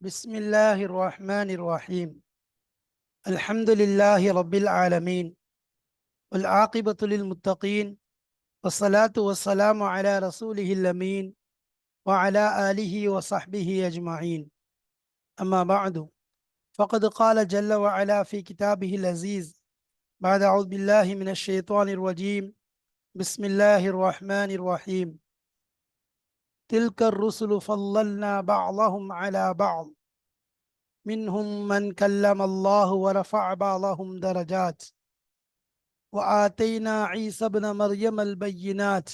بسم الله الرحمن الرحيم. الحمد لله رب العالمين، والعاقبة للمتقين، والصلاة والسلام على رسوله الأمين وعلى آله وصحبه أجمعين. أما بعد، فقد قال جل وعلا في كتابه العزيز بعد أعوذ بالله من الشيطان الرجيم. بسم الله الرحمن الرحيم. تلك الرسل فضلنا بعضهم على بعض منهم من كلم الله ورفع بعضهم درجات وآتينا عيسى ابن مريم البينات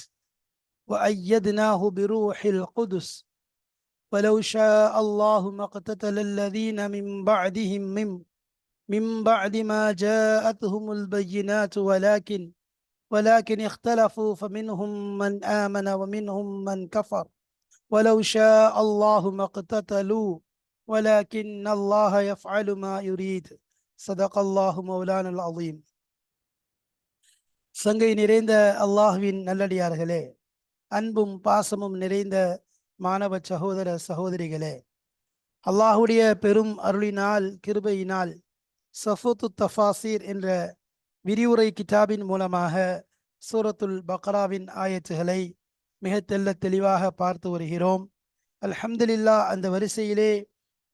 وأيدناه بروح القدس ولو شاء الله ما اقتتل الذين من بعد ما جاءتهم البينات ولكن اختلفوا فمنهم من آمن ومنهم من كفر ولو شاء الله ما اقتتلوا ولكن الله يفعل ما يريد. صدق الله مولانا العظيم. சங்கை நிறைந்த அல்லாஹ்வின் நல்லடியார்களே, அன்பும் பாசமும் நிறைந்த மாணவ சகோதர சகோதரிகளே, அல்லாஹுடைய பெரும் அருளினால் கிருபையினால் சஃபூத்து தஃபாசீர் என்ற விரிவுரை கிதாபின் மூலமாக சூரத்துல் பக்ராவின் ஆயத்துகளை மிக தெளிவாக பார்த்து வருகிறோம். அல்ஹம்துலில்லாஹ். அந்த வரிசையிலே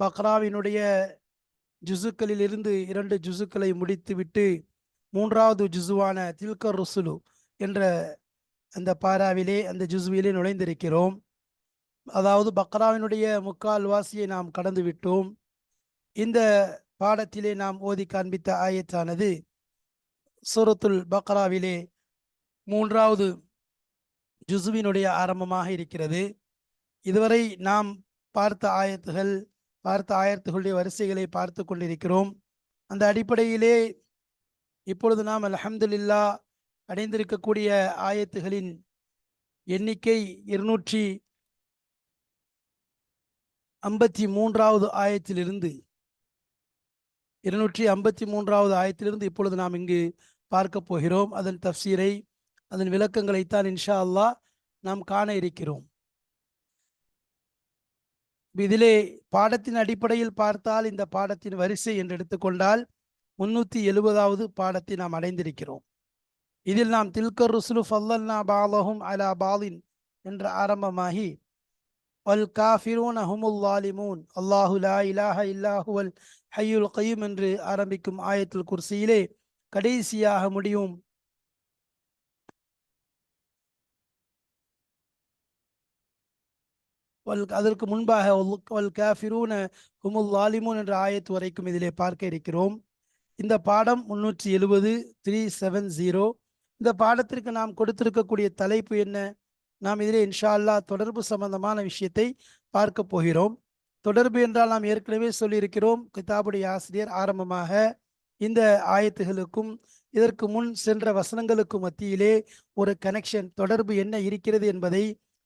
பக்ராவினுடைய ஜுசுக்களிலிருந்து 2 ஜுசுக்களை முடித்துவிட்டு மூன்றாவது ஜுசுவான தில்கர் ருசுலு என்ற அந்த பாராவிலே, அந்த ஜுசுவிலே நுழைந்திருக்கிறோம். அதாவது பக்ராவினுடைய முக்கால்வாசியை நாம் கடந்து விட்டோம். இந்த பாடத்திலே நாம் ஓதி காண்பித்த ஆயத்தானது சூரத்துல் பக்ராவிலே 3வது ஜுசுவினுடைய ஆரம்பமாக இருக்கிறது. இதுவரை நாம் பார்த்த ஆயத்துகளுடைய வரிசைகளை பார்த்து கொண்டிருக்கிறோம். அந்த அடிப்படையிலே இப்பொழுது நாம் அல்ஹம்துலில்லாஹ் அடைந்திருக்கக்கூடிய ஆயத்துகளின் எண்ணிக்கை 253வது ஆயத்திலிருந்து இப்பொழுது நாம் இங்கு பார்க்க போகிறோம். அதன் தஃப்சீரை, அதன் விளக்கங்களைத்தான் இன்ஷா அல்லாஹ் நாம் காண இருக்கிறோம். இதிலே பாடத்தின் அடிப்படையில் பார்த்தால், இந்த பாடத்தின் வரிசை என்று எடுத்துக்கொண்டால் 370வது பாடத்தை நாம் அடைந்திருக்கிறோம். இதில் நாம் தில்கர் ருசுலு ஃபல்லல்னா பாலஹும் அலா பாலின் என்று ஆரம்பமாகி வல் காஃபிரூன ஹுமுல் லாலிமூன் அல்லாஹு லா இலாஹ இல்லாஹுவல் ஹய்யுல் கய்யூம் என்று ஆரம்பிக்கும் ஆயத்துல் குர்சியிலே கடைசியாக முடியும் அதற்கு முன்பாக வல் காஃபிரூன ஹுமுல் லாலிமூன் என்ற ஆயத்து வரைக்கும் இதிலே பார்க்க இருக்கிறோம். இந்த பாடம் 370. இந்த பாடத்திற்கு நாம் கொடுத்திருக்கக்கூடிய தலைப்பு என்ன? நாம் இதிலே இன்ஷா அல்லாஹ் தொடர்பு சம்பந்தமான விஷயத்தை பார்க்க போகிறோம். தொடர்பு என்றால் நாம் ஏற்கனவே சொல்லியிருக்கிறோம், கிதாபுடைய ஆசிரியர் ஆரம்பமாக இந்த ஆயத்துகளுக்கும் இதற்கு முன் சென்ற வசனங்களுக்கும் மத்தியிலே ஒரு கனெக்ஷன், தொடர்பு என்ன இருக்கிறது என்பதை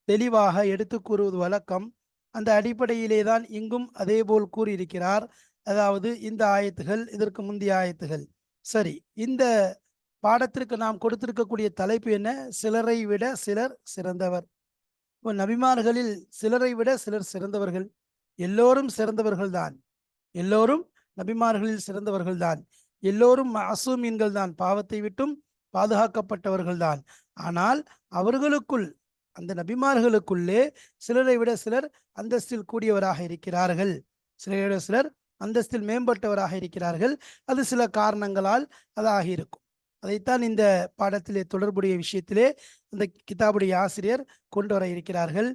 தெளிவாக எடுத்து கூறுவது வழக்கம். அந்த அடிப்படையிலே தான் இங்கும் அதே போல் கூறியிருக்கிறார். அதாவது இந்த ஆயத்துகள், இதற்கு முந்தைய ஆயத்துகள். சரி, இந்த பாடத்திற்கு நாம் கொடுத்திருக்கக்கூடிய தலைப்பு என்ன? சிலரை விட சிலர் சிறந்தவர். நபிமார்களில் சிலரை விட சிலர் சிறந்தவர்கள். எல்லோரும் சிறந்தவர்கள் தான். எல்லோரும் நபிமார்களில் சிறந்தவர்கள் தான். எல்லோரும் மஅசூமீன்கள் தான், பாவத்தை விட்டும் பாதுகாக்கப்பட்டவர்கள் தான். ஆனால் அவர்களுக்குள், அந்த நபிமார்களுக்குள்ளே சிலரை விட சிலர் அந்தஸ்தில் கூடியவராக இருக்கிறார்கள். சிலரை விட சிலர் அந்தஸ்தில் மேம்பட்டவராக இருக்கிறார்கள். அது சில காரணங்களால் அதாக இருக்கும். அதைத்தான் இந்த பாடத்திலே தொடர்புடைய விஷயத்திலே இந்த கிதாபுடைய ஆசிரியர் கொண்டு வர இருக்கிறார்கள்.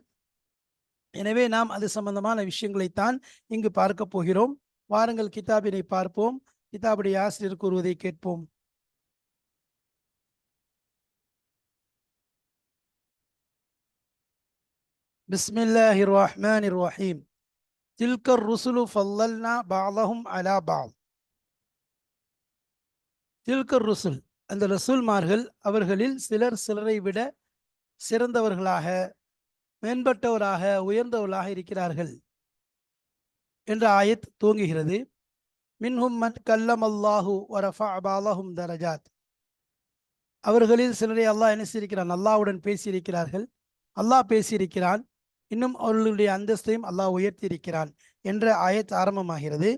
எனவே நாம் அது சம்பந்தமான விஷயங்களைத்தான் இங்கு பார்க்க போகிறோம். வாருங்கள் கிதாபினை பார்ப்போம், கிதாபுடைய ஆசிரியர் கூறுவதை கேட்போம். பிஸ்மில்லாஹிர் ரஹ்மானிர் ரஹீம். தில்கர் ருசுலு ஃபல்லல்னா பஅதஹும் அலா பஅத். தில்கர் ருசுல், அந்த ரசூல்மார்கள், அவர்களில் சிலர் சிலரை விட சிறந்தவர்களாக, மேம்பட்டவராக, உயர்ந்தவர்களாக இருக்கிறார்கள் என்ற ஆயத் துவங்குகிறது. மின்ஹும் மன் கல்லமல்லாஹு வரஃபஅ பஅதஹும் தரஜாத். அவர்களில் சிலரை அல்லாஹ் என்ன செய்திருக்கிறான்? அல்லாஹ்வுடன் பேசியிருக்கிறார்கள். அல்லாஹ் பேசியிருக்கிறான். இன்னும் அவர்களுடைய அந்தஸ்தையும் அல்லாஹ் உயர்த்தி இருக்கிறான். என்ற ஆயத் ஆரம்பமாகிறது.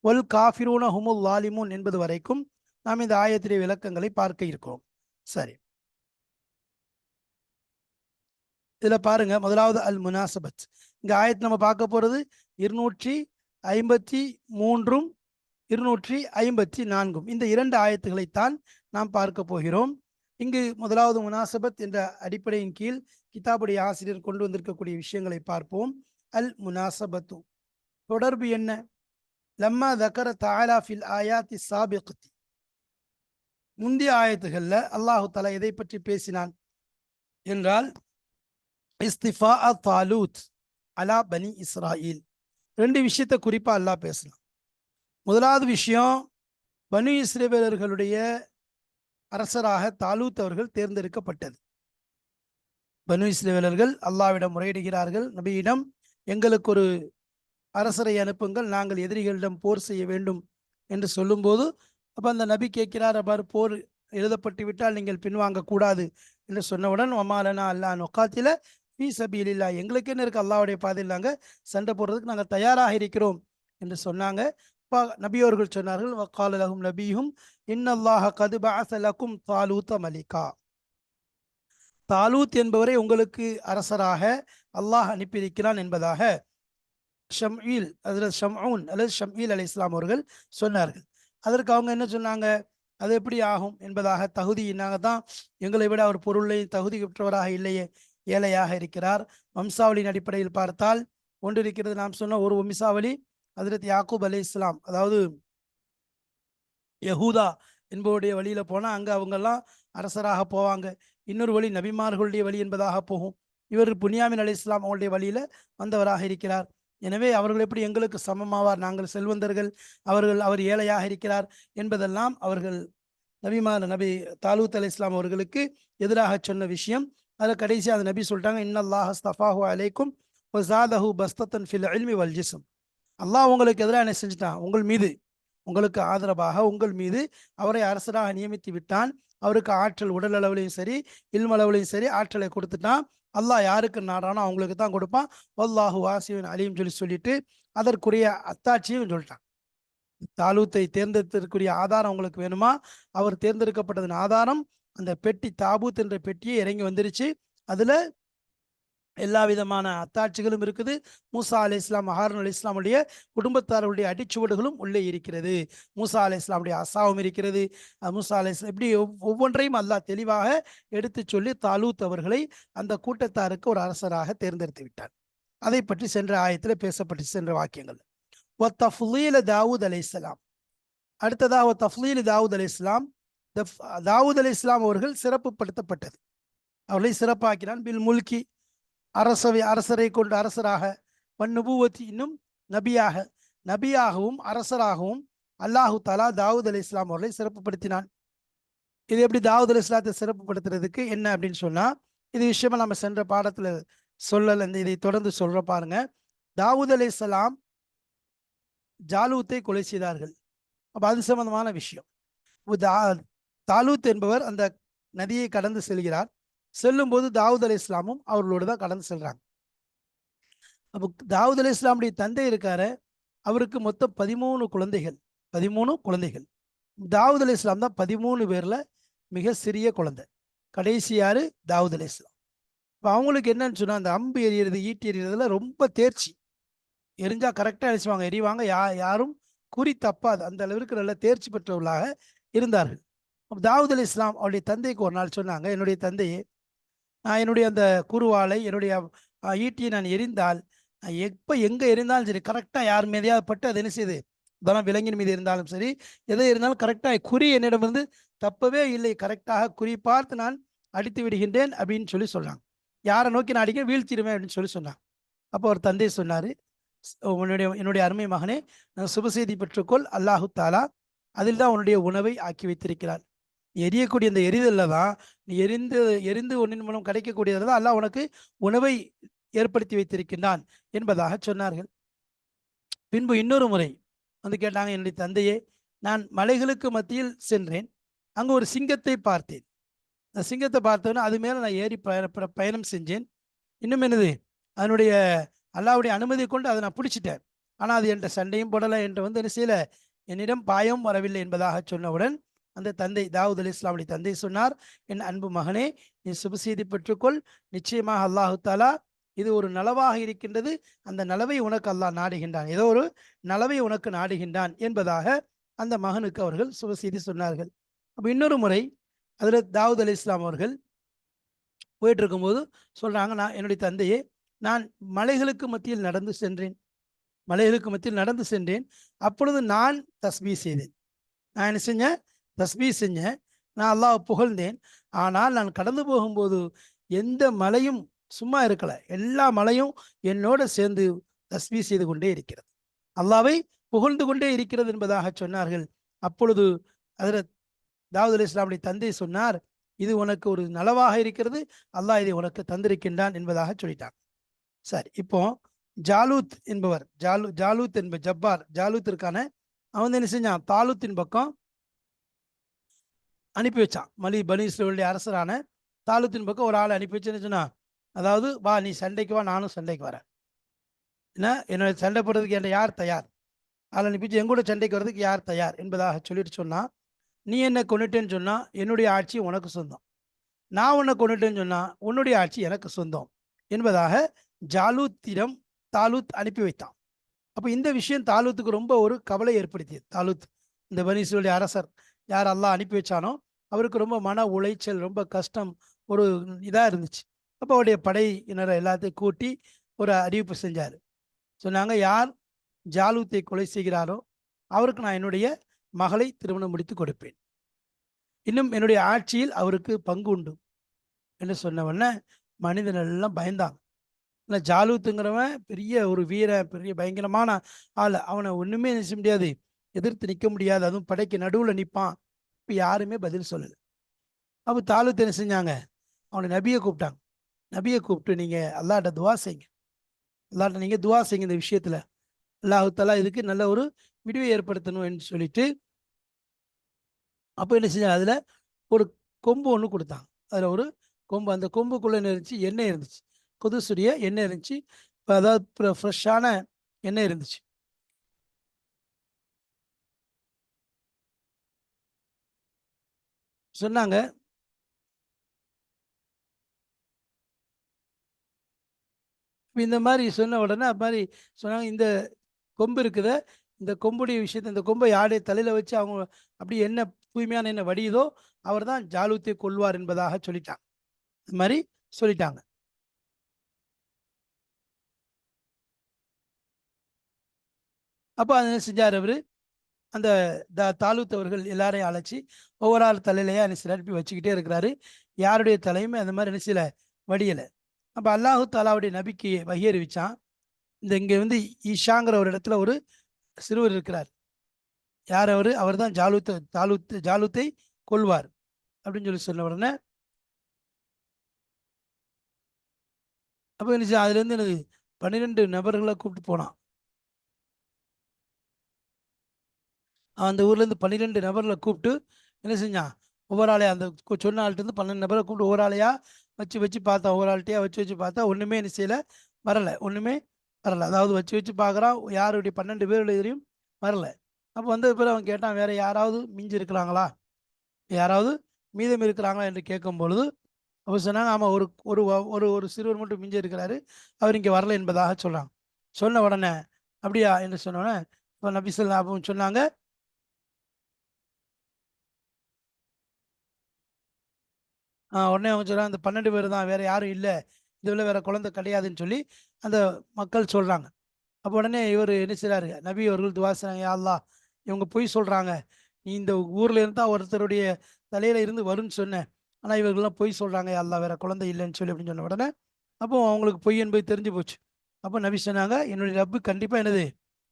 ஒல் காஃபிரூன ஹுமுல் லாலிமூன் என்பது வரைக்கும் நாம் இந்த ஆயத்துடைய விளக்கங்களை பார்க்க இருக்கிறோம். சரி, இதுல பாருங்க, முதலாவது அல் முனாசபத். இங்க ஆயத்து நம்ம பார்க்க போறது 253 254 இந்த 2 ஆயத்துகளைத்தான் நாம் பார்க்க போகிறோம். இங்கு முதலாவது முனாசபத் என்ற அடிப்படையின் கீழ் கிதாபுடைய ஆசிரியர் கொண்டு வந்திருக்கக்கூடிய விஷயங்களை பார்ப்போம். அல் முனாசபத்து தொடர்பு என்ன? லம்மா தக்கர தஆலா ஃபில் ஆயாத்தி சாபிகத்தி, முந்தைய ஆயத்துகள்ல அல்லாஹு தஆலா எதை பற்றி பேசினான் என்றால் இஸ்திஃபா தாலூத் அலா பனி இஸ்ராயில். 2 விஷயத்தை குறிப்பா அல்லாஹ் பேசலாம். முதலாவது விஷயம், பனு இஸ்ரவேலர்களுடைய அரசராக தாலூத் அவர்கள் தேர்ந்தெடுக்கப்பட்டது. பனு இஸ்ரவேலர்கள் அல்லாஹ்விடம் முறையிடுகிறார்கள், நபியிடம் எங்களுக்கு ஒரு அரசரை அனுப்புங்கள், நாங்கள் எதிரிகளிடம் போர் செய்ய வேண்டும் என்று சொல்லும்போது, அப்போ அந்த நபி கேட்கிறார், அவ்வாறு போர் எழுதப்பட்டு விட்டால் நீங்கள் பின்வாங்க கூடாது என்று சொன்னவுடன், ஒமாலனா அல்லா நொக்காத்தில ஃபீ சபீலில்லா, எங்களுக்கு என்ன இருக்கு, அல்லாஹ்வுடைய பாதையில் நாங்கள் சண்டை போடுறதுக்கு நாங்கள் தயாராக இருக்கிறோம் என்று சொன்னாங்க. நபி அவர்கள் சொன்னார்கள், வக்கால லஹும் நபியும் இன்னல்லாஹ கது பஅஸ லகும் தாலூத மலிகா, தாலூத் என்பவரை உங்களுக்கு அரசராக அல்லாஹ் அனுப்பியிருக்கிறான் என்பதாக ஷம்ஈல் அதில் ஷம்ஊன் அல்லது ஷம்ஈல் அலி இஸ்லாம் அவர்கள் சொன்னார்கள். அதற்கு அவங்க என்ன சொன்னாங்க, அது எப்படி ஆகும் என்பதாக, தகுதி நாங்கள் தான், எங்களை விட அவர் பொருளை தகுதி பெற்றவராக இல்லையே, ஏழையாக இருக்கிறார். வம்சாவளியின் அடிப்படையில் பார்த்தால் ஒன்று இருக்கிறது, நாம் சொன்ன ஒரு வம்சாவளி ஹஜ்ரத் யாக்கூப் அலி இஸ்லாம், அதாவது யஹூதா என்பவருடைய வழியில போனால் அங்கே அவங்கெல்லாம் அரசராக போவாங்க. இன்னொரு வழி நபிமார்களுடைய வழி என்பதாக போகும். இவர் புனியாமின் அலி இஸ்லாம் அவங்களுடைய வழியில வந்தவராக இருக்கிறார். எனவே அவர்கள் எப்படி எங்களுக்கு சமமாவார், நாங்கள் செல்வந்தர்கள், அவர் ஏழையாக இருக்கிறார் என்பதெல்லாம் அவர்கள் நபி தாலூத் அலி இஸ்லாம் அவர்களுக்கு எதிராக சொன்ன விஷயம். அதில் கடைசி அந்த நபி சொல்லிட்டாங்க, இன்னல்லாஹ் அஸ்தஃபாஹு அலைக்கும் வஸாதஹு பஸ்தத்தன் ஃபில் இல்மி வல் ஜிஸ்ம், அல்லாஹ் உங்களுக்கு எதிராக என்ன செஞ்சுட்டான், உங்கள் மீது, உங்களுக்கு ஆதரவாக உங்கள் மீது அவரை அரசராக நியமித்து விட்டான். அவருக்கு ஆற்றல், உடல் அளவுலையும் சரி இல்மளவுலையும் சரி ஆற்றலை கொடுத்துட்டான். அல்லாஹ் யாருக்கு நாடானோ அவங்களுக்கு தான் கொடுப்பான். வல்லாஹு வாசியுன் அலீம் சொல்லிட்டு அதற்குரிய அத்தாட்சியும் சொல்லிட்டான். தாலூத்தை தேர்ந்தெடுத்ததற்குரிய ஆதாரம் உங்களுக்கு வேணுமா? அவர் தேர்ந்தெடுக்கப்பட்டதன் ஆதாரம் அந்த பெட்டி, தாபூத் என்ற பெட்டியை இறங்கி வந்துருச்சு. அதுல எல்லா விதமான அத்தாட்சிகளும் இருக்குது. மூசா அலி இஸ்லாம், ஹாரூன் அலி இஸ்லாமுடைய குடும்பத்தாருடைய அடிச்சுவடுகளும் உள்ளே இருக்கிறது. மூசா அலி இஸ்லாமுடைய அசாவும் இருக்கிறது. மூசா அலி இஸ்லாம் இப்படி ஒவ்வொன்றையும் அல்லாஹ் தெளிவாக எடுத்து சொல்லி தாலூத் அவர்களை அந்த கூட்டத்தாருக்கு ஒரு அரசராக தேர்ந்தெடுத்து விட்டார். அதை பற்றி சென்ற ஆயத்தில் பேசப்பட்டு சென்ற வாக்கியங்கள். தாவூத் அலி இஸ்லாம், அடுத்ததாக தஃலீல் தாவூத் அலி இஸ்லாம், தாவூத் அலி இஸ்லாம் அவர்கள் சிறப்புப்படுத்தப்பட்டது, அவர்களை சிறப்பாக்கினான். பில் முல்கி, அரசரை கொண்டு அரசராக, வன்னுபுவத்தி இன்னும் நபியாகவும் அரசராகவும் அல்லாஹு தாலா தாவூத் அலி இஸ்லாம் அவர்களை சிறப்புப்படுத்தினான். இது எப்படி தாவூத் அலி இஸ்லாத்தை சிறப்புப்படுத்துறதுக்கு என்ன அப்படின்னு சொன்னா, இது விஷயமா நம்ம சென்ற பாடத்துல சொல்லல, இதை தொடர்ந்து சொல்ற பாருங்க. தாவூத் அலி இஸ்லாம் ஜாலூத்தை கொலை செய்தார்கள். அப்ப அது சம்பந்தமான விஷயம். தாலூத் என்பவர் அந்த நதியை கடந்து செல்கிறார். செல்லும் போது தாவூத் அலி இஸ்லாமும் அவர்களோடு தான் கடந்து செல்றாங்க. அப்போ தாவூத் அலி இஸ்லாமுடைய தந்தை இருக்காரு, அவருக்கு மொத்தம் 13 குழந்தைகள். தாவூத் அலி இஸ்லாம் தான் 13 பேர்ல மிக சிறிய குழந்தை. கடைசி யாரு? தாவூத் அலி இஸ்லாம். இப்போ அவங்களுக்கு என்னன்னு சொன்னா, அந்த அம்பு எறிகிறது, ஈட்டி எறிகிறதுல ரொம்ப தேர்ச்சி, எரிஞ்சா கரெக்டாக அடிச்சுவாங்க, எறிவாங்க, யாரும் குறி தப்பாது, அந்த அளவிற்கு நல்ல தேர்ச்சி பெற்றவர்களாக இருந்தார்கள். தாவூத் அலி இஸ்லாம் அவருடைய தந்தைக்கு ஒரு நாள் சொன்னாங்க, என்னுடைய தந்தையே, நான் என்னுடைய அந்த குருவாலை, என்னுடைய ஈட்டியை நான் எரிந்தால், எப்போ எங்கே எரிந்தாலும் சரி கரெக்டாக யார் மீதையாவது பட்டு அது என்ன செய்யுது, இதெல்லாம் விலங்கின் மீது இருந்தாலும் சரி எதை இருந்தாலும் கரெக்டாக குறி என்னிடம் வந்து தப்பவே இல்லை, கரெக்டாக குறி பார்த்து நான் அடித்து விடுகின்றேன் அப்படின்னு சொல்கிறாங்க. யாரை நோக்கி நான் அடிக்க வீழ்த்திடுவேன் அப்படின்னு சொன்னாங்க. அப்போ ஒரு தந்தை சொன்னார், என்னுடைய அருமை மகனே, சுப செய்தி பெற்றுக்கொள், அல்லாஹு தாலா அதில் தான் உன்னுடைய உணவை ஆக்கி வைத்திருக்கிறார். எரியக்கூடிய இந்த எரிதல்ல தான் நீ எரிந்து ஒன்றின் மூலம் கிடைக்கக்கூடியதில் தான் அல்லாஹ் உனக்கு உணவை ஏற்படுத்தி வைத்திருக்கின்றான் என்பதாக சொன்னார்கள். பின்பு இன்னொரு முறை வந்து கேட்டாங்க, என்னுடைய தந்தையே, நான் மலைகளுக்கு மத்தியில் சென்றேன், அங்கு ஒரு சிங்கத்தை பார்த்தேன். அந்த சிங்கத்தை பார்த்தோன்னா அது மேலே நான் ஏறி பயணம் செஞ்சேன். இன்னும் என்னது, அதனுடைய அல்லாஹ்வுடைய அனுமதி கொண்டு அதை நான் பிடிச்சிட்டேன். ஆனால் அது என்கிட்ட சண்டையும் போடலை, என்கிட்ட வந்து என்ன செய்யலை, என்னிடம் பாயம் வரவில்லை என்பதாக சொன்னவுடன் அந்த தந்தை தாவூத் அலி இஸ்லாமுடைய தந்தை சொன்னார், என் அன்பு மகனே, நீ சுப செய்தி பெற்றுக்கொள். நிச்சயமாக அல்லாஹு தாலா இது ஒரு நலவாக இருக்கின்றது, அந்த நலவை உனக்கு அல்லாஹ் நாடுகின்றான், ஏதோ ஒரு நலவை உனக்கு நாடுகின்றான் என்பதாக அந்த மகனுக்கு அவர்கள் சுப செய்தி சொன்னார்கள். அப்போ இன்னொரு முறை அதில் தாவூத் அலி இஸ்லாம் அவர்கள் போயிட்டு இருக்கும்போது சொல்றாங்க, நான் என்னுடைய தந்தையே, நான் மலைகளுக்கு மத்தியில் நடந்து சென்றேன், மலைகளுக்கு மத்தியில் நடந்து சென்றேன், அப்பொழுது நான் தஸ்பீ செய்தேன். நான் என்ன செஞ்சேன்? தஸ்பீ செஞ்சேன். நான் அல்லாஹ் புகழ்ந்தேன். ஆனால் நான் கடந்து போகும்போது எந்த மலையும் சும்மா இருக்கல, எல்லா மலையும் என்னோட சேர்ந்து தஸ்பீ செய்து கொண்டே இருக்கிறது, அல்லாவை புகழ்ந்து கொண்டே இருக்கிறது என்பதாக சொன்னார்கள். அப்பொழுது ஹஜ்ரத் தாவூத் அலைஹிஸ் ஸலாமுடைய தந்தை சொன்னார், இது உனக்கு ஒரு நலவாக இருக்கிறது, அல்லாஹ் இதை உனக்கு தந்திருக்கின்றான் என்பதாக சொல்லிட்டாங்க. சரி, இப்போ ஜாலூத் என்பவர், ஜாலூத் என்ப ஜப்பார், ஜாலூத் இருக்கான, அவன் என்ன செஞ்சான்? தாலூத்தின் பக்கம் அனுப்பி வச்சான். பனி இஸ்ரவேலுடைய அரசரான தாலூத்தின் பக்கம் ஒரு ஆளை அனுப்பி வச்சுன்னு சொன்னான், அதாவது வா, நீ சண்டைக்கு வா, நானும் சண்டைக்கு வரேன், என்ன என்னோட சண்டை போடுறதுக்கு என்கிட்ட யார் தயார், ஆளை அனுப்பிச்சு எங்கூட சண்டைக்கு வர்றதுக்கு யார் தயார் என்பதாக சொல்லிட்டு சொன்னா, நீ என்ன கொண்டுட்டேன்னு சொன்னா என்னுடைய ஆட்சி உனக்கு சொந்தம், நான் உன்னை கொண்டுட்டேன்னு சொன்னா உன்னுடைய ஆட்சி எனக்கு சொந்தம் என்பதாக ஜாலூத்திடம் தாலூத் அனுப்பி வைத்தான். அப்போ இந்த விஷயம் தாலூத்துக்கு ரொம்ப ஒரு கவலை ஏற்படுத்தியது. தாலூத், இந்த பனி இஸ்ரவேலுடைய அரசர் யார் அல்லாஹ் அனுப்பி வச்சானோ அவருக்கு ரொம்ப மன உளைச்சல், ரொம்ப கஷ்டம், ஒரு இதாக இருந்துச்சு. அப்போ அவருடைய படையினரை எல்லாத்தையும் கூட்டி ஒரு அறிவிப்பு செஞ்சார். சொன்னாங்க, யார் ஜாலூத்தை கொலை செய்கிறாரோ அவருக்கு நான் என்னுடைய மகளை திருமணம் முடித்து கொடுப்பேன், இன்னும் என்னுடைய ஆட்சியில் அவருக்கு பங்கு உண்டு என்று சொன்ன உடனே மனிதர்கள் எல்லாம் பயந்தாங்க. இல்லை, ஜாலூத்துங்கிறவன் பெரிய ஒரு வீர, பெரிய பயங்கரமான ஆள், அவனை ஒன்றுமே நினைச்ச முடியாது, எதிர்த்து நிற்க முடியாது, அதுவும் படைக்கு நடுவில் நிற்பான். இப்போ யாருமே பதில் சொல்லலை. அப்போ தாலூத் என்ன செஞ்சாங்க? அவனை நபியை கூப்பிட்டாங்க. நபியை கூப்பிட்டு, நீங்கள் அல்லாஹ்ட்ட துவா செய்யுங்க, அல்லாஹ்ட்ட நீங்கள் துவா செய்யுங்க, இந்த விஷயத்தில் அல்லாஹ் தஆலா இதுக்கு நல்ல ஒரு விடிவை ஏற்படுத்தணும் என்று சொல்லிட்டு, அப்போ என்ன செஞ்சாங்க? அதில் ஒரு கொம்பு ஒன்று கொடுத்தாங்க. அதில் ஒரு கொம்பு, அந்த கொம்புக்குள்ளே என்ன இருந்துச்சு? எண்ணெய் இருந்துச்சு, குதுசுடைய எண்ணெய் இருந்துச்சு, அதாவது ஃப்ரெஷ்ஷான எண்ணெய் இருந்துச்சு. சொன்னாங்க, இந்த மாதிரி சொன்ன உடனே அது மாதிரி சொன்னாங்க, இந்த கொம்பு இருக்குத, இந்த கொம்புடைய விஷயத்தை, இந்த கொம்பை யாருடைய தலையில் வச்சு அவங்க அப்படி என்ன தூய்மையான என்ன வடியுதோ அவர் தான் ஜாலூத்தை கொள்வார் என்பதாக சொல்லிட்டாங்க. இது மாதிரி சொல்லிட்டாங்க. அப்போ அதை என்ன செஞ்சார் அவர்? அந்த தாலூத் அவர்கள் எல்லாரையும் அழைச்சி ஒவ்வொரு ஆள் தலையிலையா நிரப்பி வச்சுக்கிட்டே இருக்கிறாரு. யாருடைய தலையுமே அந்த மாதிரி நினைச்சல வடியலை. அப்போ அல்லாஹு தாலாவுடைய நபிக்கு வஹி அறிவிச்சான், இந்த இங்கே வந்து ஈஷாங்கிற ஒரு இடத்துல ஒரு சிறுவர் இருக்கிறார், யார் அவர்? அவர் தான் ஜாலூத்தை கொள்வார் அப்படின்னு சொல்லி சொன்ன உடனே, அப்போ என்ன அதுலேருந்து எனக்கு 12 நபர்களை கூப்பிட்டு போனான். அந்த ஊர்லேருந்து 12 நபர்களை கூப்பிட்டு என்ன செஞ்சான்? ஒவ்வொரு ஆளையா, அந்த சொன்ன ஆள்கிட்ட 12 நபரை கூப்பிட்டு ஒவ்வொரு ஆளையா வச்சு வச்சு பார்த்தா, ஒவ்வொரு ஆள்கிட்டயா வச்சு வச்சு பார்த்தா ஒன்றுமே என்ன செய்யலை, வரலை, ஒன்றுமே வரலை. அதாவது வச்சு வச்சு பார்க்குறான், யாருடைய 12 பேர்களையும் வரல. அப்போ வந்த பிறகு அவன் கேட்டான், வேற யாராவது மிஞ்சி இருக்கிறாங்களா, யாராவது மீதம் இருக்கிறாங்களா என்று கேட்கும் பொழுது அப்போ சொன்னாங்க, ஆமாம், ஒரு ஒரு ஒரு ஒரு சிறுவர் மட்டும் மிஞ்சி இருக்கிறாரு, அவர் இங்கே வரல என்பதாக சொல்கிறாங்க. சொன்ன உடனே அப்படியா என்று சொன்ன உடனே இப்போ நபி ஸல்லல்லாஹு அலைஹி சொன்னாங்க, உடனே அவங்க சொல்கிறாங்க, அந்த 12 பேர் தான், வேற யாரும் இல்லை, இதுல வேற குழந்தை கிடையாதுன்னு சொல்லி அந்த மக்கள் சொல்கிறாங்க. அப்போ உடனே இவர் என்ன செய்றாரு? நபி அவர்கள் துவா செய்றாங்க, யா அல்லாஹ், இவங்க பொய் சொல்கிறாங்க, நீ இந்த ஊரில் இருந்தால் ஒருத்தருடைய தலையில் இருந்து வரும்னு சொன்னேன், ஆனால் இவர்கள்லாம் பொய் சொல்கிறாங்க, யா அல்லாஹ், வேற குழந்தை இல்லைன்னு சொல்லி அப்படின்னு சொன்ன உடனே அப்போ அவங்களுக்கு பொய் என்பது தெரிஞ்சு போச்சு. அப்போ நபி சொன்னாங்க, என்னுடைய ரப்பு கண்டிப்பாக என்னது,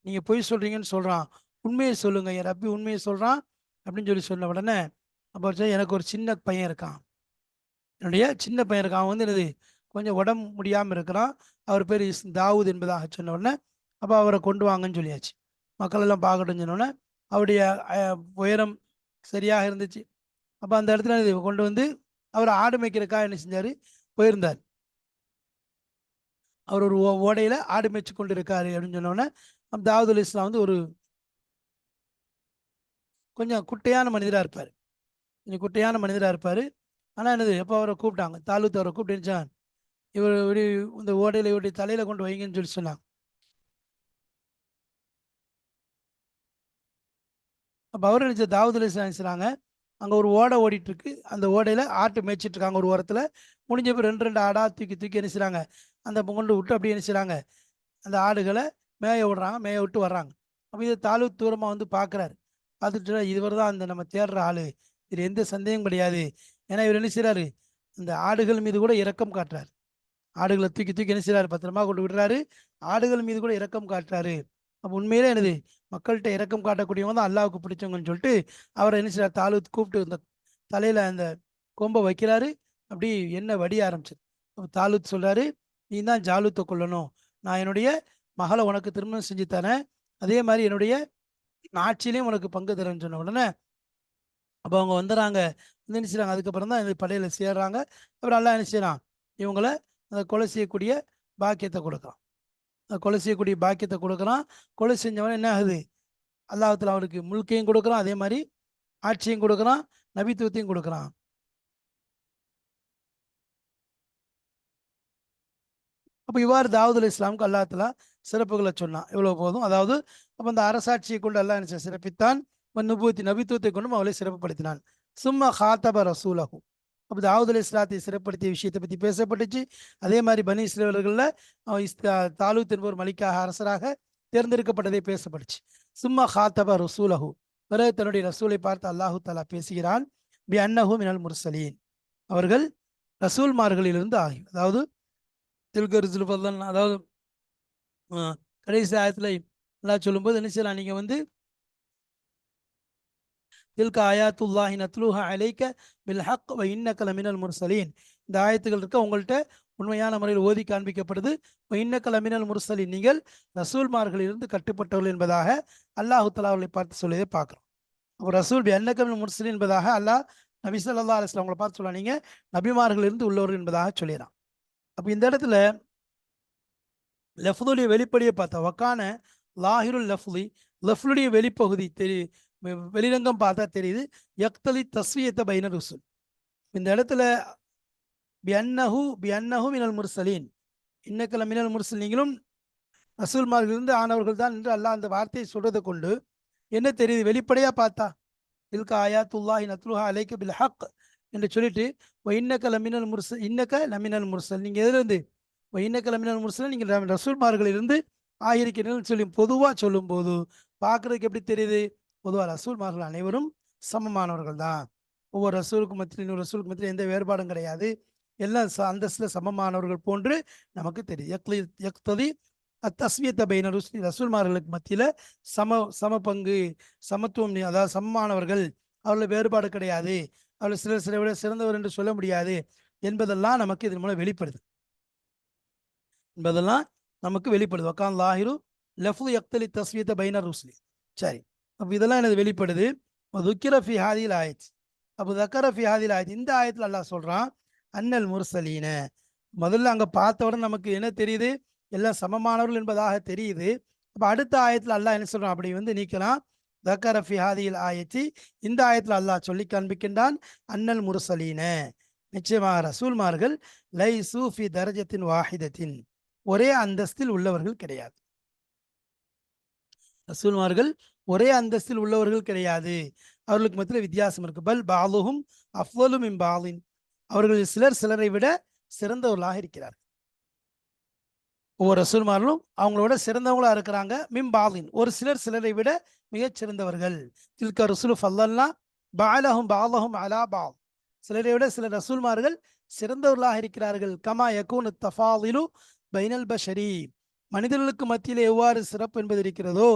நீங்கள் பொய் சொல்கிறீங்கன்னு சொல்கிறான், உண்மையை சொல்லுங்க, என் ரப்பி உண்மையை சொல்கிறான் அப்படின்னு சொல்லி சொன்ன உடனே அப்போ எனக்கு ஒரு சின்ன பையன் இருக்கான், என்னுடைய சின்ன பையன் இருக்கான், அவன் வந்து என்னது கொஞ்சம் உடம்பு முடியாமல் இருக்கிறான், அவர் பேர் தாவூத் என்பதாக சொன்ன உடனே அப்போ அவரை கொண்டு வாங்கன்னு சொல்லியாச்சு. மக்கள் எல்லாம் பார்க்கட்டும்னு சொன்னோன்னே அவருடைய உயரம் சரியாக இருந்துச்சு. அப்போ அந்த இடத்துல இது கொண்டு வந்து அவர் ஆடு மேய்க்கிறக்காக என்ன செஞ்சார்? போயிருந்தார். அவர் ஒரு ஓடையில ஆடு மேய்ச்சி கொண்டு இருக்காரு அப்படின்னு சொன்னோடனே தாவூத் அலைஹிஸ்ஸலாம் வந்து ஒரு கொஞ்சம் குட்டையான மனிதராக இருப்பார், கொஞ்சம் குட்டையான மனிதராக இருப்பார். ஆனால் என்னது எப்போ அவரை கூப்பிட்டாங்க, தாலூத் அவரை கூப்பிட்டு இவர் இப்படி இந்த ஓடையில இவருடைய தலையில கொண்டு வைங்கன்னு சொல்லி சொன்னாங்க. அப்போ அவர் நினைச்ச தாவூத் அலைஹிஸ்ஸலாம் நினைச்சாங்க, அங்கே ஒரு ஓடை ஓடிட்டு இருக்கு, அந்த ஓடையில ஆட்டு மேய்ச்சிட்டு இருக்காங்க ஒரு ஓரத்தில். முடிஞ்ச போய் ரெண்டு ரெண்டு ஆடா தூக்கி தூக்கி நினைச்சாங்க, அந்த கொண்டு விட்டு அப்படியே நினைச்சாங்க அந்த ஆடுகளை மேய விடுறாங்க, மேய விட்டு வர்றாங்க. அப்போ இதை தாலூத் தூரமாக வந்து பார்க்குறாரு. பார்த்துட்டு இவர் தான் அந்த நம்ம தேடுற ஆளு, இது எந்த சந்தேகம் கிடையாது. ஏன்னா இவர் என்ன செய்றாரு, இந்த ஆடுகள் மீது கூட இரக்கம் காட்டுறாரு. ஆடுகளை தூக்கி தூக்கி என்ன செய்றாரு, பத்திரமா கொண்டு விடுறாரு. ஆடுகள் மீது கூட இரக்கம் காட்டுறாரு. அப்போ உண்மையிலே என்னது, மக்கள்கிட்ட இரக்கம் காட்டக்கூடியவங்க தான் அல்லாவுக்கு பிடிச்சவங்கன்னு சொல்லிட்டு அவரை என்ன செய்றாரு, தாலூத் கூப்பிட்டு இந்த தலையில அந்த கொம்பை வைக்கிறாரு. அப்படி என்ன வடிய ஆரம்பிச்சது. அப்போ தாலூத் சொல்றாரு, நீ தான் ஜாலூத்தை கொல்லணும், நான் என்னுடைய மகளை உனக்கு திருமணம் செஞ்சு தரேன், அதே மாதிரி என்னுடைய ஆட்சியிலையும் உனக்கு பங்கு தரேன்னு சொன்ன உடனே அப்போ அவங்க வந்துடுறாங்க. வந்து என்ன செய்றாங்க, அதுக்கப்புறம் தான் இந்த படையில் சேர்றாங்க. அப்புறம் எல்லாம் என்ன செய்யறான், இவங்கள அந்த கொலை செய்யக்கூடிய பாக்கியத்தை கொடுக்குறான். அந்த கொலை செய்யக்கூடிய பாக்கியத்தை கொடுக்குறான். கொலை செஞ்சவன என்ன ஆகுது, அல்லாஹ்வுத்தாலா அவனுக்கு முழுக்கையும் கொடுக்குறான், அதே மாதிரி ஆட்சியும் கொடுக்குறான், நபித்துவத்தையும் கொடுக்குறான். அப்போ இவ்வாறு தாவூத் அலைஹிஸ்ஸலாமுக்கு அல்லாஹ்வுத்தாலா சிறப்புகளை சொன்னான். இவ்வளோ போதும். அதாவது அப்போ அந்த அரசாட்சியை கொண்டு அல்லாஹ் என்ன சிறப்பித்தான், நுபுவத்தி நபித்துவத்தை கொண்டும் அவளை சிறப்புப்படுத்தினான். சும்மா ஹாத்தப ரசூலஹு, அப்போ தாவூத் அலைஹிஸ்ஸலாத்தை சிறப்படுத்திய விஷயத்தை பற்றி பேசப்பட்டுச்சு. அதே மாதிரி பனி இஸ்ரவேலர்களில் தாலூத் என்பவர் மலிக்காக அரசராக தேர்ந்தெடுக்கப்பட்டதை பேசப்பட்டுச்சு. சும்மா ஹாத்தப ரசூலஹு, பிறகு தன்னுடைய ரசூலை பார்த்து அல்லாஹு தாலா பேசுகிறான், பி அன்னஹு மினல் முர்சலீன், அவர்கள் ரசூல்மார்களிலிருந்து ஆகி, அதாவது தில்கரிசில் பல்லன், அதாவது கடைசி ஆயத்தில் எல்லாம் சொல்லும்போது என்ன செய்யலாம், நீங்கள் வந்து தில்க ஆயாத்துல்லாஹி நத்லூஹா அலைக்க பில் ஹக் வ இன்னக லமினல் முர்சலீன், இந்த ஆயத்துகள் இருக்க உங்கள்கிட்ட உண்மையான முறையில் ஓதி காண்பிக்கப்படுது. வ இன்னக லமினல் முர்சலீன், நீங்கள் ரசூல்மார்களிலிருந்து கட்டுப்பட்டவர்கள் என்பதாக அல்லாஹு தஆலா அவர்களை பார்த்து சொல்லியதை பார்க்குறோம். அப்போ ரசூல் பி அன்னக மினல் முர்சலீன் என்பதாக அல்லாஹ் நபி ஸல்லல்லாஹு அலைஹி வஸல்லம் அவங்களை பார்த்து சொல்லலாம், நீங்கள் நபிமார்களிலிருந்து உள்ளவர்கள் என்பதாக சொல்லிடுறான். அப்போ இந்த இடத்துல லஃப்துடைய வெளிப்படையை பார்த்தா வக்கான லாஹிருல் லஃப்லி, லஃப்லுடைய வெளிப்பகுதி வெளிரங்கம் பார்த்தா தெரியுது, யக்தலி தஸ்வியத்த பைன ருசுல், இந்த இடத்துல பி அன்னஹு மினல் முர்சலீன், இன்னக்கல மினல் முர்சல், நீங்களும் ரசூல்மார்களிலிருந்து ஆனவர்கள் தான் என்று அல்லாஹ் அந்த வார்த்தையை சொல்றதை கொண்டு என்ன தெரியுது, வெளிப்படையா பார்த்தா தில்க ஆயாத்துல்லாஹி நத்லுஹா அலைக்க பில் ஹக் என்று சொல்லிட்டு இன்னக லமினல் முர்சல், இன்னக லமினல் முர்சல், நீங்க எதுல இருந்து, இன்னக லமினல் முர்சல், நீங்கள் ரசூல்மார்களிலிருந்து ஆகியிருக்கிறீர்கள் சொல்லி பொதுவாக சொல்லும் போது பார்க்கறதுக்கு எப்படி தெரியுது, பொதுவாக ரசூல்மார்கள் அனைவரும் சமமானவர்கள் தான். ஒவ்வொரு ரசூலுக்கு மத்தியில் இன்னொரு ரசூலுக்கு மத்தியில் எந்த வேறுபாடும் கிடையாது, எல்லாம் அந்தஸ்தில் சமமானவர்கள் போன்று நமக்கு தெரியுது. யக்ததி அத்தஸ்வியத்த பைன ருஸ்லி, ரசூல்மார்களுக்கு மத்தியில் சம பங்கு, சமத்துவம், அதாவது சமமானவர்கள், அவர்கள் வேறுபாடு கிடையாது, அவர்கள் சிலரை விட சிறந்தவர் என்று சொல்ல முடியாது என்பதெல்லாம் நமக்கு இதன் மூலம் வெளிப்படுது, என்பதெல்லாம் நமக்கு வெளிப்படுது. வக்கான் லாஹிரு லஃபு யக்தலி தஸ்வியத்த பைன ருஸ்லி. சரி, அப்போ இதெல்லாம் எனக்கு வெளிப்படுது. துக்கிர ஃபி ஹாதில் ஆயத், அப்போ தக்கர ஃபி ஹாதில் ஆயத், இந்த ஆயத்தில் அல்லாஹ் சொல்கிறான் அன்னல் முர்சலீன, முதல்ல அங்கே பார்த்தவுடன் நமக்கு என்ன தெரியுது, எல்லாம் சமமானவர்கள் என்பதாக தெரியுது. அப்போ அடுத்த ஆயத்தில் அல்லாஹ் என்ன சொல்கிறான், அப்படி வந்து நீக்கலாம், தக்கர ஃபி ஹாதில் ஆயத்தி, இந்த ஆயத்தில் அல்லாஹ் சொல்லி காண்பிக்கின்றான் அன்னல் முர்சலீன, நிச்சயமாக ரசூல்மார்கள் லை சூஃபி தரஜத்தின் வாஹிதத்தின், ஒரே அந்தஸ்தில் உள்ளவர்கள் கிடையாது. ரசூல்மார்கள் ஒரே அந்தஸ்தில் உள்ளவர்கள் கிடையாது, அவர்களுக்கு மத்தியில் வித்தியாசம் இருக்கு. பல் பாலுஹும் அஃவலு மின் பாலின், அவர்கள் சிலர் சிலரை விட சிறந்தவர்களாக இருக்கிறார்கள். ஒவ்வொரு ரசூல்மார்களும் அவங்களோட சிறந்தவங்களா இருக்கிறாங்க. மின் பாலின், ஒரு சிலர் சிலரை விட மிகச் சிறந்தவர்கள். தில்க ரசூல் ஃபல்லல்லா பாலஹும் பாலஹும் அலா பால், சிலரை விட சில ரசூல்மார்கள் சிறந்தவர்களாக இருக்கிறார்கள். கமா யகூனு தஃபாலிலு பைனல் பஷரி, மனிதர்களுக்கு மத்தியில் எவ்வாறு சிறப்பு என்பது இருக்கிறதோ,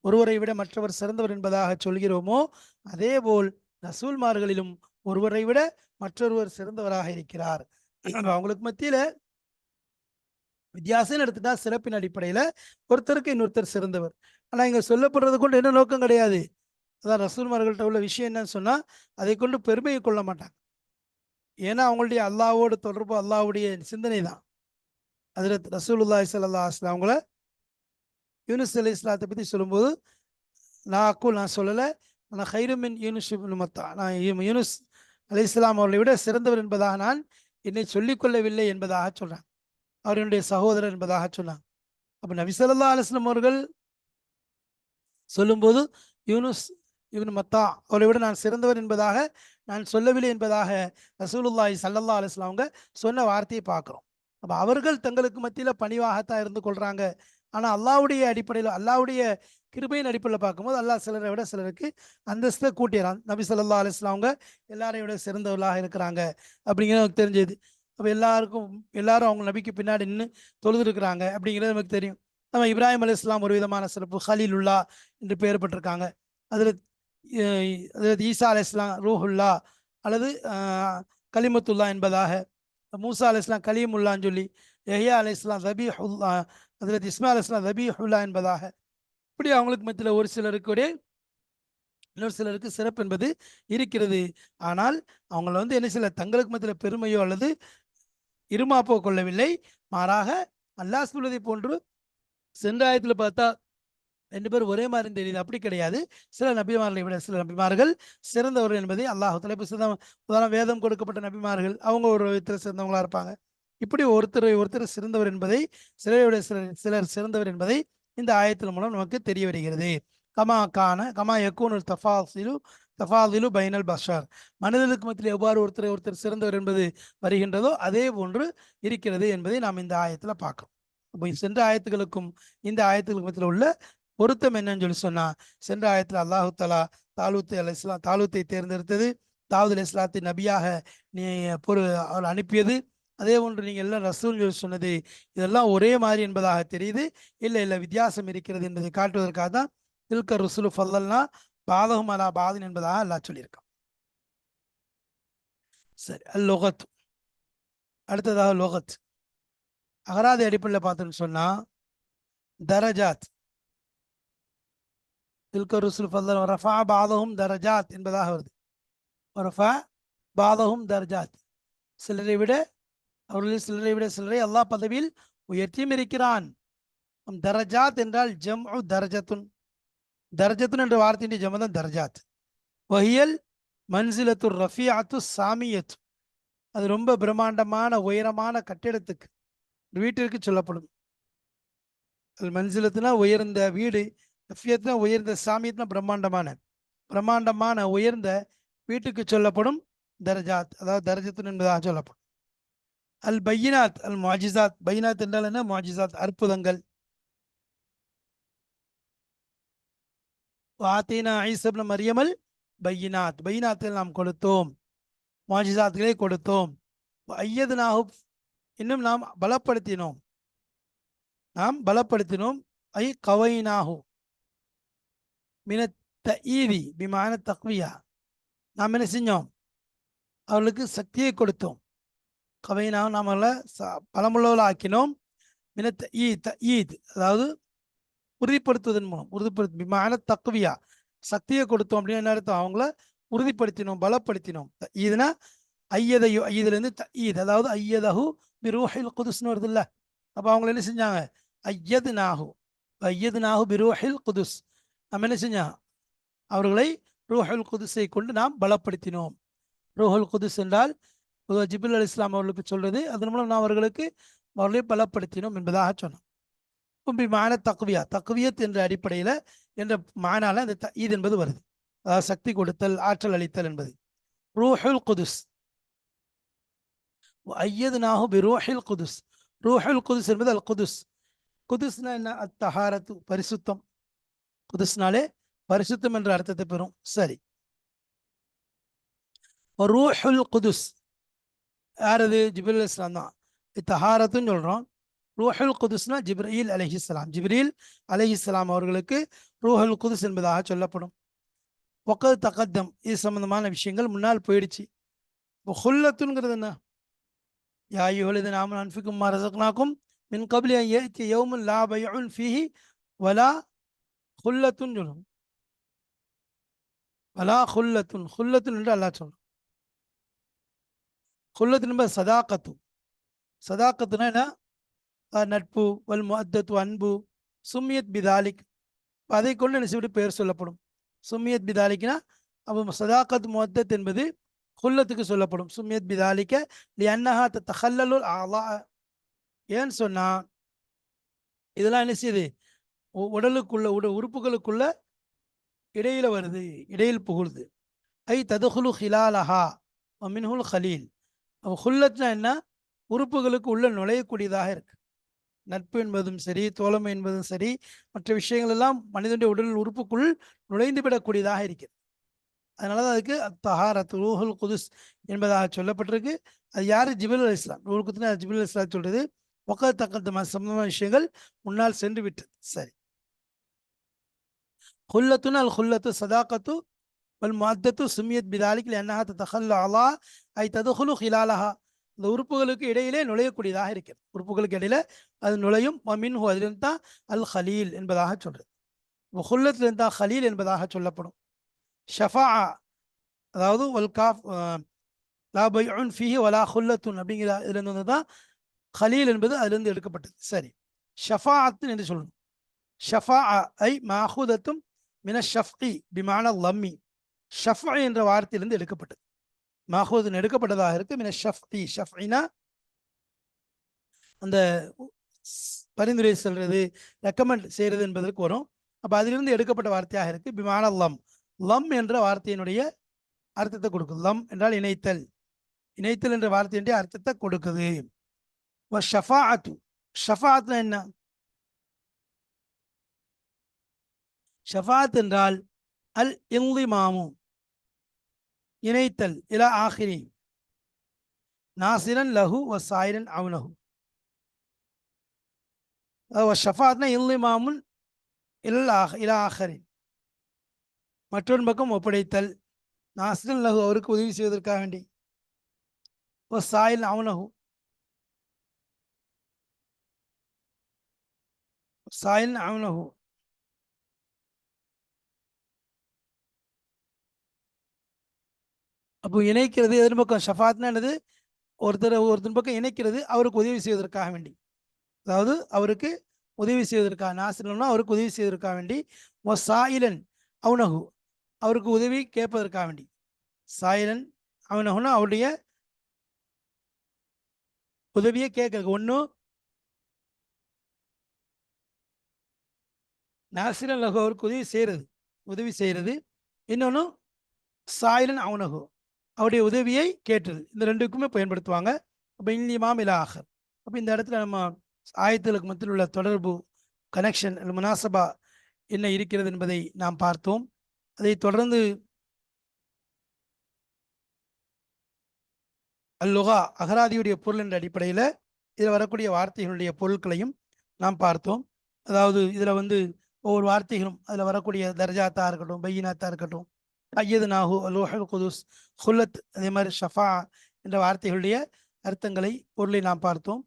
ஒருவரை விட மற்றவர் சிறந்தவர் என்பதாக சொல்கிறோமோ, அதே போல் ரசூல்மார்களிலும் ஒருவரை விட மற்றொருவர் சிறந்தவராக இருக்கிறார். அவங்களுக்கு மத்தியில வித்தியாசம் எடுத்துட்டா சிறப்பின் அடிப்படையில் ஒருத்தருக்கு இன்னொருத்தர் சிறந்தவர். ஆனால் இங்கே சொல்லப்படுறது கொண்டு என்ன நோக்கம் கிடையாது, அதான் ரசூல்மார்கள்ட்ட உள்ள விஷயம் என்னன்னு சொன்னால், அதை கொண்டு பெருமையை கொள்ள மாட்டாங்க. ஏன்னா அவங்களுடைய அல்லாவோடு தொடர்பு, அல்லாவுடைய சிந்தனை தான். ஹஜ்ரத் ரசூலுல்லாஹி ஸல்லல்லாஹு அலைஹி வஸல்லம் அவங்கள யூனுஸ் அலைஹிஸ்ஸலாத்தை பற்றி சொல்லும்போது நான் சொல்லலை, நான் ஹைருமின் யூனுஸ் இப்னு மத்தா, நான் யூனுஸ் அலைஹிஸ்ஸலாம் அவர்களை விட சிறந்தவர் என்பதாக நான் என்னை சொல்லிக்கொள்ளவில்லை என்பதாக சொல்றாங்க. அவர் என்னுடைய சகோதரர் என்பதாக சொன்னாங்க. அப்போ நபி ஸல்லல்லாஹு அலைஹி வஸல்லம் அவர்கள் சொல்லும்போது யூனுஸ் இப்னு மத்தா அவரை விட நான் சிறந்தவர் என்பதாக நான் சொல்லவில்லை என்பதாக ரசூலுல்லாஹி ஸல்லல்லாஹு அலைஹி வஸல்லம் அவங்க சொன்ன வார்த்தையை பார்க்குறோம். அப்போ அவர்கள் தங்களுக்கு மத்தியில் பணிவாகத்தான் இருந்து கொள்கிறாங்க. ஆனால் அல்லாஹ்வுடைய அடிப்படையில், அல்லாஹ்வுடைய கிருபையின் அடிப்படையில் பார்க்கும்போது அல்லாஹ் சிலரை விட சிலருக்கு அந்தஸ்தை கூட்டிடுறான். நபி ஸல்லல்லாஹு அலைஹி வஸல்லம் அவங்க எல்லாரையும் விட சிறந்தவர்களாக இருக்கிறாங்க அப்படிங்கிறது நமக்கு தெரிஞ்சது. அப்போ எல்லாரும் அவங்க நபிக்கு பின்னாடி நின்று தொழுதுருக்கிறாங்க அப்படிங்கிறது நமக்கு தெரியும். நம்ம இப்ராஹிம் அலைஹிஸ்ஸலாம் ஒரு விதமான சிறப்பு, ஹலீலுல்லா என்று பெயர் பெற்றிருக்காங்க. அதில் ஈசா அலைஹிஸ்ஸலாம் ரூஹுல்லா அல்லது கலிமத்துல்லா என்பதாக, மூசா அலைஹிஸ்ஸலாம் கலீமுல்லான்னு சொல்லி, யஹ்யா அலைஹிஸ்ஸலாம் தபீஹுல்லா, அதில் இஸ்மாயில் அலைஹிஸ்ஸலாம் தபீஹுல்லா என்பதாக, இப்படி அவங்களுக்கு மத்தியில் ஒரு சிலருக்கு இன்னொரு சிலருக்கு சிறப்பு என்பது இருக்கிறது. ஆனால் அவங்கள என்ன சில தங்களுக்கு மத்தியில் பெருமையோ அல்லது இருமாப்போ கொள்ளவில்லை. மாறாக அல்லாஹ் சொல்வதை போன்று சென்ற ஆயத்தில் பார்த்தா 2 பேரும் ஒரே மாதிரி தெரியுது, அப்படி கிடையாது. சில நபிமார்களை விட சில நபிமார்கள் சிறந்தவர்கள் என்பதை அல்லாஹ் தஆலா உதாரணம் வேதம் கொடுக்கப்பட்ட நபிமார்கள் அவங்க ஒரு விதத்தில் சிறந்தவங்களா இருப்பாங்க. இப்படி ஒருத்தர் சிறந்தவர் என்பதை, சிலர் சிறந்தவர் என்பதை இந்த ஆயத்தின் மூலம் நமக்கு தெரிய வருகிறது. கமா யக்கூனுல் தஃபாதிலு பைனல் பஷர், மனிதர்களுக்கு மத்தியில் எவ்வாறு ஒருத்தர் சிறந்தவர் என்பது வருகின்றதோ அதே போன்று இருக்கிறது என்பதை நாம் இந்த ஆயத்தில் பார்க்கிறோம். இப்போ சென்ற ஆயத்துகளுக்கும் இந்த ஆயத்துகளுக்கு மத்தியில் உள்ள பொருத்தம் என்னன்னு சொல்லி சொன்னா, சென்ற ஆயத்தில் அல்லாஹு தஆலா தாலூத்தை தேர்ந்தெடுத்தது, தாவூத் அலைஹிஸ்ஸலாத்தை நபியாக அவர் அனுப்பியது, அதே போன்று நீங்கள் எல்லாம் ரசூல் சொல்லி சொன்னது, இதெல்லாம் ஒரே மாதிரி என்பதாக தெரியுது. இல்லை வித்தியாசம் இருக்கிறது என்பதை காட்டுவதற்காக தான் தில்க ருசுலு ஃபல்லல்னா பாதகும் அலா பாதின் என்பதாக அல்லாஹ் சொல்லியிருக்கான். சரி, லொகத். அடுத்ததாக லொகத் அகராதி அடிப்படையில் பார்த்தோன்னு சொன்னா தரஜாத், தில்க ருசுல் ஃபல்லல் ரஃபா பாதஹும் தரஜாத் என்பதாக வருது. ரஃபா பாதஹும் தரஜாத், சிலரை விட சிலரை அல்லாஹ் பதவியில் உயர்த்தியும் இருக்கிறான். தரஜாத் என்றால் ஜம்உ தரஜத்துன், தரஜத்துன் என்ற வார்த்தையின் ஜம தான் தரஜாத். வஹியல் மன்சிலத்துர் ரஃபிஅத்து சாமியத், அது ரொம்ப பிரம்மாண்டமான உயரமான கட்டிடத்துக்கு வீட்டிற்கு சொல்லப்படும். மன்சிலத்துனா உயர்ந்த வீடு, ரஃபியத்துனா உயர்ந்த, சாமியத்துனா பிரம்மாண்டமான உயர்ந்த வீட்டுக்கு சொல்லப்படும் தரஜாத், அதாவது தரஜத்துன் என்பதாக சொல்லப்படும். அல் பையினாத் அல் முஅஜிசாத், பையினாத் என்றால் என்ன? முஅஜிசாத், அற்புதங்கள். வாத்தீனா ஈஸா இப்னு மரியமல் பையினாத், பையினாத்தில் நாம் கொடுத்தோம், முஅஜிசாத்களை கொடுத்தோம். ஐயதுனாஹு, இன்னும் நாம் பலப்படுத்தினோம், ஐ கவைனாஹு மினத் தஈதி பிமான தக்வியா, நாம் என்ன செஞ்சோம்? அவர்களுக்கு சக்தியை கொடுத்தோம். கவைனாஹு, நாம் அவர்களை பலமுள்ளவர்கள ஆக்கினோம். மினத் தஈத், அதாவது உறுதிப்படுத்துவதன் மூலம், பிமான தக்வியா, சக்தியை கொடுத்தோம் அப்படின்னு என்ன அர்த்தம்? அவங்கள உறுதிப்படுத்தினோம், பலப்படுத்தினோம். இதுனா ஐயதையோ, ஐயதுலேருந்து தஈத், அதாவது ஐயதஹு பி ரூஹில் குதுஸ்னு வருது இல்லை? அப்போ அவங்களை என்ன செஞ்சாங்க? ஐயதுனாஹு பி ரூஹில் குதுஸ், நம்ம என்ன செஞ்சோம்? அவர்களை ரூஹுல் குதுஸை கொண்டு நாம் பலப்படுத்தினோம். ரூஹுல் குதுஸ் என்றால் ஜிப்ரீல் அலைஹிஸ்ஸலாம் அவர்களுக்கு சொல்றது, அதன் மூலம் நாம் அவர்களை பலப்படுத்தினோம் என்பதாக சொன்னோம். மான தக்வியா, தக்வியத் என்ற அடிப்படையில் என்ற மானால இந்த தஈத் என்பது வருது, அதாவது சக்தி கொடுத்தல், ஆற்றல் அளித்தல் என்பது. ரூஹுல் குதுஸ், ஐயதுனாஹு பி ரூஹில் குதுஸ், ரூஹுல் குதுஸ் என்பது அல் குதுஸ். குதுஸ்னா என்ன? அத்தஹாரத்து, பரிசுத்தம். குதுஸ்னாலே பரிசுத்தம் என்ற அர்த்தத்தை பெறும். சரி, ரூஹுல் குதுஸ் யாரது? ஜிப்ரீல் அலைஹிஸ்ஸலாம் தான். தஹாரத்துன்னு சொல்றோம். ரூஹுல் குதுஸ்னா ஜிப்ரீல் அலைஹிஸ்ஸலாம் அவர்களுக்கு ரூஹுல் குதுஸ் என்பதாக சொல்லப்படும். வக்கத் தகத்தம், இது சம்பந்தமான விஷயங்கள் முன்னால் போயிடுச்சு. ஹுல்லத்துங்கிறது என்ன? யா அய்யுஹல்லதீன ஆமனூ அன்ஃபிகூ மிம்மா ரஸக்னாக்கும் மின் கப்லி அன் யஅ்திய யௌமுன் லா பைஉன் ஃபீஹி வலா ஹுல்லத்துன் சொல்லும். வலா ஹுல்லத்துன், ஹுல்லத்துன் என்று அல்லாஹ் சொல்லும். ஹுல்லத்துன் என்பது சதாக்கத்து. சதாக்கத்துனா என்ன? நட்பு, வல் முஅத்தத்து அன்பு, சும்மியத் பிதாலிக் அதை கொண்டு என்ன செய்வது பெயர் சொல்லப்படும். சும்மியத் பிதாலிக்னா அப்போ சதாக்கத் முஅத்தத் என்பது குல்லத்துக்கு சொல்லப்படும். சும்மியத் பிதாலிக்க லிஅன்னஹா தத்தஹல்லலுல் அஅலா, ஏன்னு சொன்னா இதெல்லாம் என்ன செய்யுது உடலுக்குள்ள உறுப்புகளுக்குள்ள இடையில வருது, இடையில் புகுழுது. ஐ ததுகுலு ஹிலாலஹா மின்ஹுல் ஹலீல். ஹுல்லத்னா என்ன, உறுப்புகளுக்கு உள்ள நுழையக்கூடியதாக இருக்கு. நட்பு என்பதும் சரி, தோழமை என்பதும் சரி, மற்ற விஷயங்கள் எல்லாம் மனிதனுடைய உடல் உறுப்புக்குள் நுழைந்து விடக்கூடியதாக இருக்கிறது. அதனால தான் அதுக்கு தஹாரத் ரூஹுல் குதுஸ் என்பதாக சொல்லப்பட்டிருக்கு. அது யாரு? ஜிப்ரீல் அலைஹிஸ்ஸலாம். ரூஹுல் குதுஸ்னா ஜிப்ரீல் அலைஹிஸ்ஸலாம் சொல்றது. வக்கத் தக்கத்தம சம்பந்தமான விஷயங்கள் முன்னால் சென்று விட்டது. சரி, ஹுல்லத்துன் அல் ஹுல்லத்து சதாக்கத்து வல் முஅத்தத்து சும்மியத் பிதாலிக் லிஅன்னஹா ததஹல்லு அலா ஐ ததுகுலு ஹிலாலஹா. இந்த உறுப்புகளுக்கு இடையிலே நுழையக்கூடியதாக இருக்கிறது. உறுப்புகளுக்கு இடையில அது நுழையும். மின்ஹு அதிலிருந்து தான் அல் ஹலீல் என்பதாக சொல்றது. ஹுல்லத்திலிருந்து தான் ஹலீல் என்பதாக சொல்லப்படும். ஷஃபா, அதாவது வல் காஃப் லா பைஉன் ஃபீஹி வலா ஹுல்லத்துன் அப்படிங்கிற இதுலேருந்து வந்து தான் ஹலீல் என்பது அதிலிருந்து எடுக்கப்பட்டது. சரி, ஷஃபாஅத்து என்று சொல்லணும். ஷஃபா ஐ மாஹூதத்தும் மின ஷஃப்இ பிமான லம்மி. ஷஃப்இ என்ற வார்த்தையிலிருந்து எடுக்கப்பட்டது. மாஹூதன் எடுக்கப்பட்டதாக இருக்கு. மின ஷஃப்இ, ஷஃப்இனா அந்த பரிந்துரை செல்றது, ரெக்கமெண்ட் செய்யறது என்பதற்கு வரும். அப்போ அதிலிருந்து எடுக்கப்பட்ட வார்த்தையாக இருக்கு. பிமான லம், லம் என்ற வார்த்தையினுடைய அர்த்தத்தை கொடுக்குது. லம் என்றால் இணைத்தல், இணைத்தல் என்ற வார்த்தையினுடைய அர்த்தத்தை கொடுக்குது. ஷஃபாஅத்து, ஷஃபாஅத்னா என்ன? ஷஃபாத் என்றால் அல் இன்லிமாமு, இணைத்தல், இலா ஆஹிரி நாசிரன் லஹு வ சாயிரன் அவனஹு. ஷஃபாத்னா இன்லிமாமுன் இலா ஆஹரின், மற்றொரு பக்கம் ஒப்படைத்தல், நாசிரன் லஹு அவருக்கு உதவி செய்வதற்காக வேண்டி, வ சாயிரன் அவனஹு சாயிரன் அவனஹு. அப்போ இணைக்கிறது எதிர் பக்கம். ஷஃபாத்னா என்னது? ஒருத்தர் பக்கம் இணைக்கிறது, அவருக்கு உதவி செய்வதற்காக வேண்டி, அதாவது அவருக்கு உதவி செய்வதற்காக, நாசிரன்னா அவருக்கு உதவி செய்வதற்காக வேண்டி, சாயிலன் அவனகு அவருக்கு உதவி கேட்பதற்காக வேண்டி. சாயிலன் அவனகுன்னா அவருடைய உதவியை கேட்கறது. ஒன்றும் நாசிரன் லகு அவருக்கு உதவி செய்கிறது. இன்னொன்று சாயிலன் அவனகு அவருடைய உதவியை கேட்டது. இந்த ரெண்டுக்குமே பயன்படுத்துவாங்க. அப்போ இன்லிமாம் இலா ஆஹர். அப்போ இந்த இடத்துல நம்ம ஆயத்துகளுக்கு மத்தியில் உள்ள தொடர்பு, கனெக்ஷன், முனாசபா என்ன இருக்கிறது என்பதை நாம் பார்த்தோம். அதை தொடர்ந்து அல்லுகா அகராதியுடைய பொருள் என்ற அடிப்படையில் இதில் வரக்கூடிய வார்த்தைகளுடைய பொருட்களையும் நாம் பார்த்தோம். அதாவது இதில் வந்து ஒவ்வொரு வார்த்தைகளும் அதில் வரக்கூடிய தர்ஜாத்தா இருக்கட்டும், பையினாத்தா இருக்கட்டும், ஐயது நாகு, லோஹல் குதுஸ், ஹுல்லத், அதே மாதிரி ஷஃபா என்ற வார்த்தைகளுடைய அர்த்தங்களை, பொருளை நாம் பார்த்தோம்.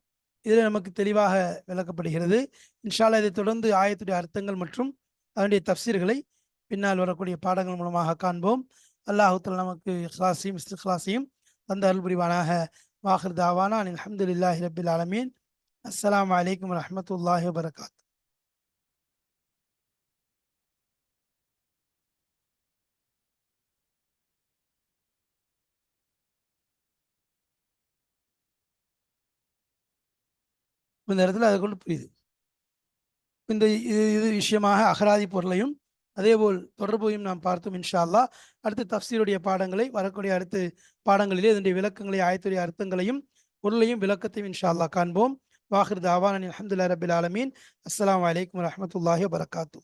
இதில் நமக்கு தெளிவாக விளக்கப்படுகிறது. இன்ஷா அல்லாஹ் இதை தொடர்ந்து ஆயத்துடைய அர்த்தங்கள் மற்றும் அதனுடைய தஃப்சீர்களை பின்னால் வரக்கூடிய பாடங்கள் மூலமாக காண்போம். அல்லாஹ் தஆலா நமக்கு இக்லாஸையும் இஸ்திக்லாஸையும் தந்த அருள் புரிவானாக. வாஹிர் தாவானா அல்ஹம்துலில்லாஹி ரப்பில் ஆலமீன். அஸ்ஸலாமு அலைக்கும் வரஹ்மத்துல்லாஹி வபரகாத்துஹு. இந்த இடத்துல அதை கொண்டு புரியுது. இந்த இது விஷயமாக அகராதி பொருளையும் அதேபோல் தொடர்பையும் நாம் பார்த்தோம். இன்ஷா அல்லாஹ் அடுத்து தஃப்சீருடைய பாடங்களை வரக்கூடிய அடுத்து பாடங்களிலே இதனுடைய விளக்கங்களை, ஆயத்துடைய அர்த்தங்களையும் பொருளையும் விளக்கத்தையும் இன்ஷா அல்லாஹ் காண்போம். வாஹிர் தாவானா அல்ஹம்துலில்லாஹி ரப்பில் ஆலமீன். அஸ்ஸலாமு அலைக்கும் வரஹ்மத்துல்லாஹி வபரகாத்துஹு.